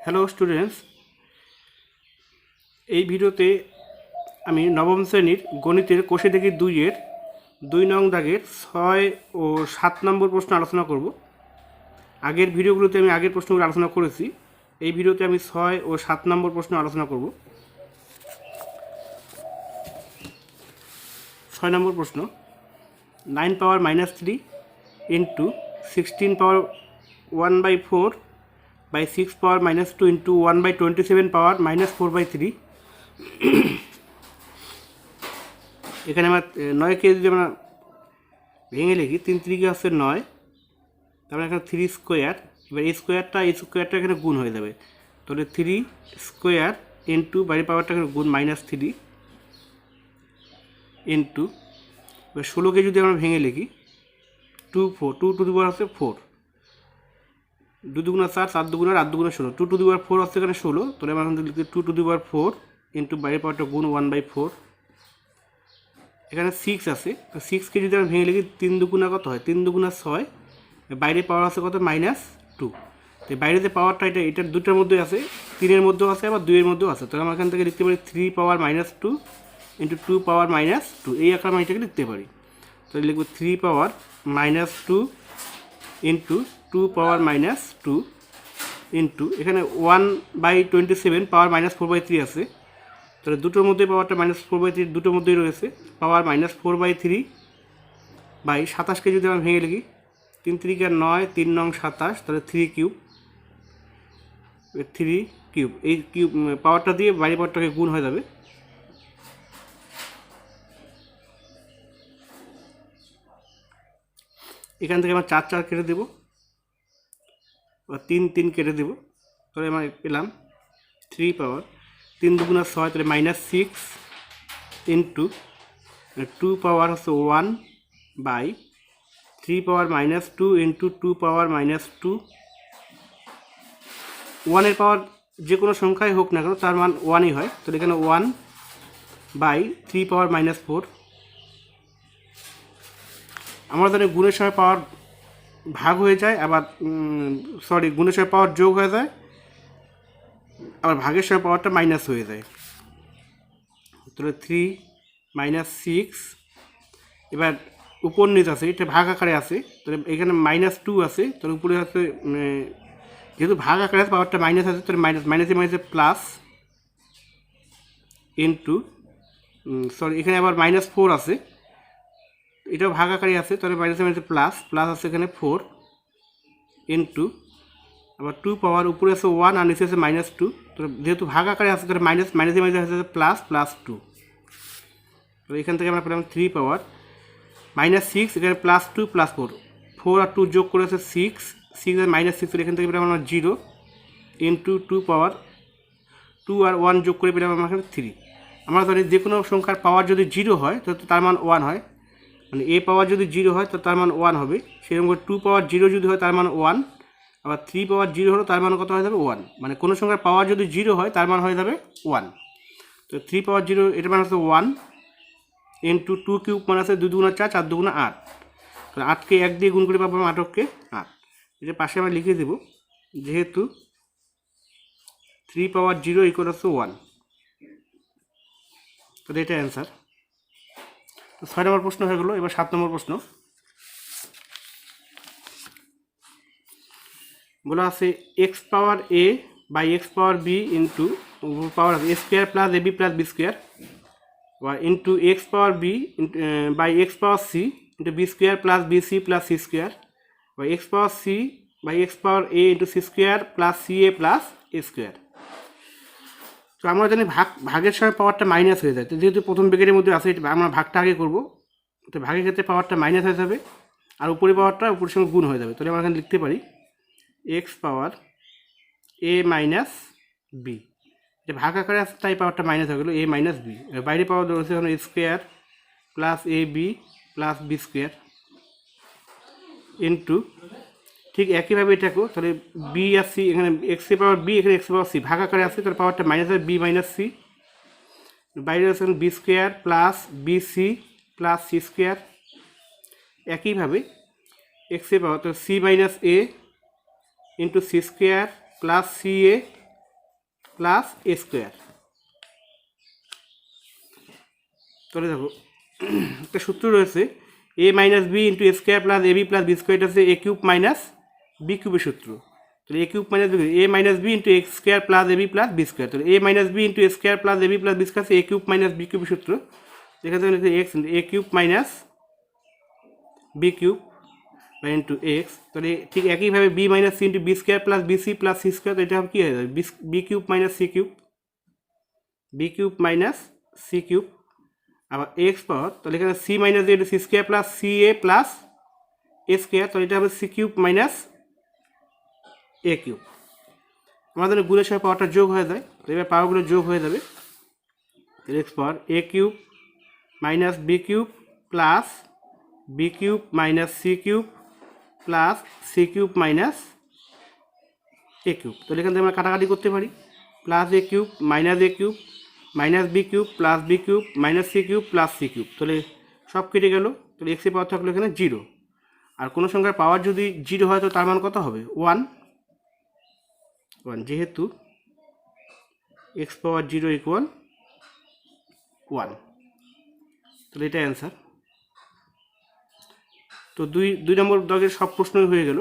Hello students, এই ভিডিওতে আমি নবম শ্রেণীর গণিতের কোষে দেখি 2-এর 2 নং দাগের 6 ও 7 নম্বর প্রশ্ন আলোচনা করব। আগের ভিডিওগুলোতে আমি আগের প্রশ্নগুলো আলোচনা করেছি। এই ভিডিওতে আমি 6 ও 7 নম্বর প্রশ্ন আলোচনা করব। 6 নম্বর প্রশ্ন, 9 পাওয়ার -3 into 16 power 1/4 by 6 power -2 into 1/27 power -4/3 এখানে আমরা 9কে যদি আমরা ভেঙে লিখি 3 3 হচ্ছে 9, তারপরে এখানে 3 স্কোয়ার, এবার এই স্কোয়ারটা এখানে গুণ হয়ে যাবে, তাহলে 3 স্কোয়ার ইন্টু বাইরের পাওয়ারটা এখানে গুণ -3 ইন্টু এবার 16কে যদি আমরা ভেঙে লিখি 2 4 2 টু দি পাওয়ার হচ্ছে 4, 2 2 4 4 2 8 2 16, 2 টু দি পাওয়ার 4 হচ্ছে এখানে 16, তাহলে আমরা এখানে লিখি 2 টু দি পাওয়ার 4 ইন্টু বাইরের পাওয়ারটা গুণ 1/4। এখানে 6 আছে, তো 6কে যদি আমরা ভেঙে লিখি 3 2 কত হয়, 3 2 6, বাইরে পাওয়ার আছে কত -2, তো বাইরে যে পাওয়ারটা এটার দুটোর মধ্যে আছে, 3-এর মধ্যেও আছে আবার 2-এর মধ্যেও আছে, তাহলে আমরা এখান থেকে লিখতে পারি 3 পাওয়ার -2 ইন্টু 2 পাওয়ার -2, এই আকারে আমরা এটাকে লিখতে পারি। তাহলে লিখব 3 পাওয়ার -2 ইন্টু 2 পাওয়ার -2 ইন্টু এখানে 1/27 পাওয়ার -4/3 আছে, তাহলে দুটোর মধ্যে পাওয়ারটা -4/3 দুটোর মধ্যেই রয়েছে, পাওয়ার -4/3 বাই 27কে যদি আমরা ভেঙে লিখি 3 3 9, 3 9 27, তাহলে 3 কিউব, এই কিউব পাওয়ারটা দিয়ে বাইরে পাওয়ারটাকে গুণ হয়ে যাবে। এখান থেকে আমরা 4 4 কেটে দেবো বা 3 3 কেটে দেবো, তাহলে আমরা পেলাম 3 পাওয়ার 3 2 6, তাহলে -6 ইন্টু 2 পাওয়ার হচ্ছে 1 বাই 3 পাওয়ার -2 ইন্টু 2 পাওয়ার -2। 1-এর পাওয়ার যে কোনো সংখ্যাই হোক না কেন তার মান 1ই হয়, তাহলে এখানে 1 বাই 3 পাওয়ার -4। আমরা জানি গুণের সময় পাওয়ার ভাগ হয়ে যায়, আবার গুণের সময় পাওয়ার যোগ হয়ে যায়, আবার ভাগের সময় পাওয়ারটা মাইনাস হয়ে যায়, তাহলে 3 -6, এবার উপর নিচ আছে, এটা ভাগ আকারে আছে, তাহলে এখানে -2 আছে, তাহলে উপরে আছে যেহেতু ভাগ আকারে আছে পাওয়ারটা মাইনাস আছে, তাহলে মাইনাসে প্লাস ইন্টু এখানে আবার -4 আছে, এটাও ভাগ আকারে আছে, তাহলে মাইনাসে প্লাস আছে এখানে 4 ইন্টু আবার 2 পাওয়ার উপরে আছে 1 আর নিচে আছে -2, তো যেহেতু ভাগ আকারে আছে তাহলে মাইনাসে আছে ++2, তো এখান থেকে আমরা পেলাম 3 পাওয়ার -6, এখানে +2 +4, 4 আর 2 যোগ করে আছে 6 আর -6, এখান থেকে পেলাম আমরা 0 ইন্টু 2 পাওয়ার 2 আর 1 যোগ করে পেলাম আমরা এখানে 3। আমরা জানি যে কোনো সংখ্যার পাওয়ার যদি 0 হয় তো তার মান 1 হয়, মানে এ পাওয়ার যদি 0 হয় তো তার মান 1 হবে, সেরকম করে 2 পাওয়ার 0 যদি হয় তার মান 1, আবার 3 পাওয়ার 0 হলো তার মান কত হয়ে যাবে 1, মানে কোনো সংখ্যার পাওয়ার যদি 0 হয় তার মান হয়ে যাবে 1। তো 3 পাওয়ার 0 এটার মান হচ্ছে 1 ইন্টু 2 কিউব মানে আছে 2 2 4 4 2 8, তাহলে 8কে 1 দিয়ে গুণ করে পাবো 8কে 8, এটা পাশে আমরা লিখে দেব, যেহেতু 3 পাওয়ার 0 ইকুয়াল হচ্ছে 1, তাহলে এটা অ্যান্সার। তো 6 নম্বর প্রশ্ন হয়ে গেলো। এবার 7 নম্বর প্রশ্ন বলা আছে x power a by x power b into power a square plus ab plus b square বা into x power b by x power c into b square plus bc plus c square বা x power c by x power a into c square plus ca plus a square. তো আমরা জানি ভাগের সময় পাওয়ারটা minus হয়ে যায়, তো যেহেতু প্রথম ব্র্যাকেটের মধ্যে আছে আমরা ভাগটা আগে করবো, তো ভাগের ক্ষেত্রে পাওয়ারটা মাইনাস হয়ে যাবে আর উপরে পাওয়ারটা উপরের সঙ্গে গুণ হয়ে যাবে, তাহলে আমরা এখানে লিখতে পারি x power a minus b, এটা ভাগ আকারে আছে তাই পাওয়ারটা মাইনাস হয়ে গেলো a মাইনাস b, বাইরে পাওয়ার রয়েছে এখানে a square plus ab plus b square into ঠিক একইভাবে এটাকেও, তাহলে b আর c এখানে x এর পাওয়ার b এখানে x এর পাওয়ার c ভাগ আকারে আছে, তাহলে পাওয়ারটা মাইনাস হবে b মাইনাস c, বাইরে আছে b square plus bc plus c square, একইভাবে x এর পাওয়ার তো c minus a into c square plus ca plus a square. তাহলে দেখো একটা সূত্র রয়েছে a minus B into A square plus A B plus B square, এটা হচ্ছে এ কিউব মাইনাস বি কিউবের সূত্র। তাহলে a cube minus b, a minus B into x square plus A B plus B square. তাহলে এ minus B into A square plus A B plus B square A cube minus B কিউবের সূত্র। এখান থেকে X A cube minus B cube বা into X. তাহলে ঠিক একইভাবে B minus C into B square plus B C plus C square, এটা কী হয়ে যাবে B cube minus C cube, B cube minus C cube. আবার এক্স পাওয়ার, তাহলে এখানে C minus A C square plus C A plus a square, তাহলে এটা হবে C cube minus a cube. আমাদের গুণের সময় পাওয়ারটা যোগ হয়ে যায়, তো এবার পাওয়ারগুলো যোগ হয়ে যাবে। X power a cube minus B cube plus b cube minus C cube plus c cube minus a cube. তাহলে এখান থেকে আমরা কাটাকাটি করতে পারি, plus a cube minus a cube minus B cube plus b cube minus C cube plus c cube. তাহলে সব কেটে গেল, তাহলে এক্সের পাওয়ার থাকলো এখানে 0। আর কোনো সংখ্যার পাওয়ার যদি 0 হয় তো তার মান কত হবে 1, যেহেতু এক্স পাওয়ার 0 ইকুয়াল 1। তাহলে এটা অ্যান্সার। তো দুই নম্বর দাগের সব প্রশ্নই হয়ে গেল।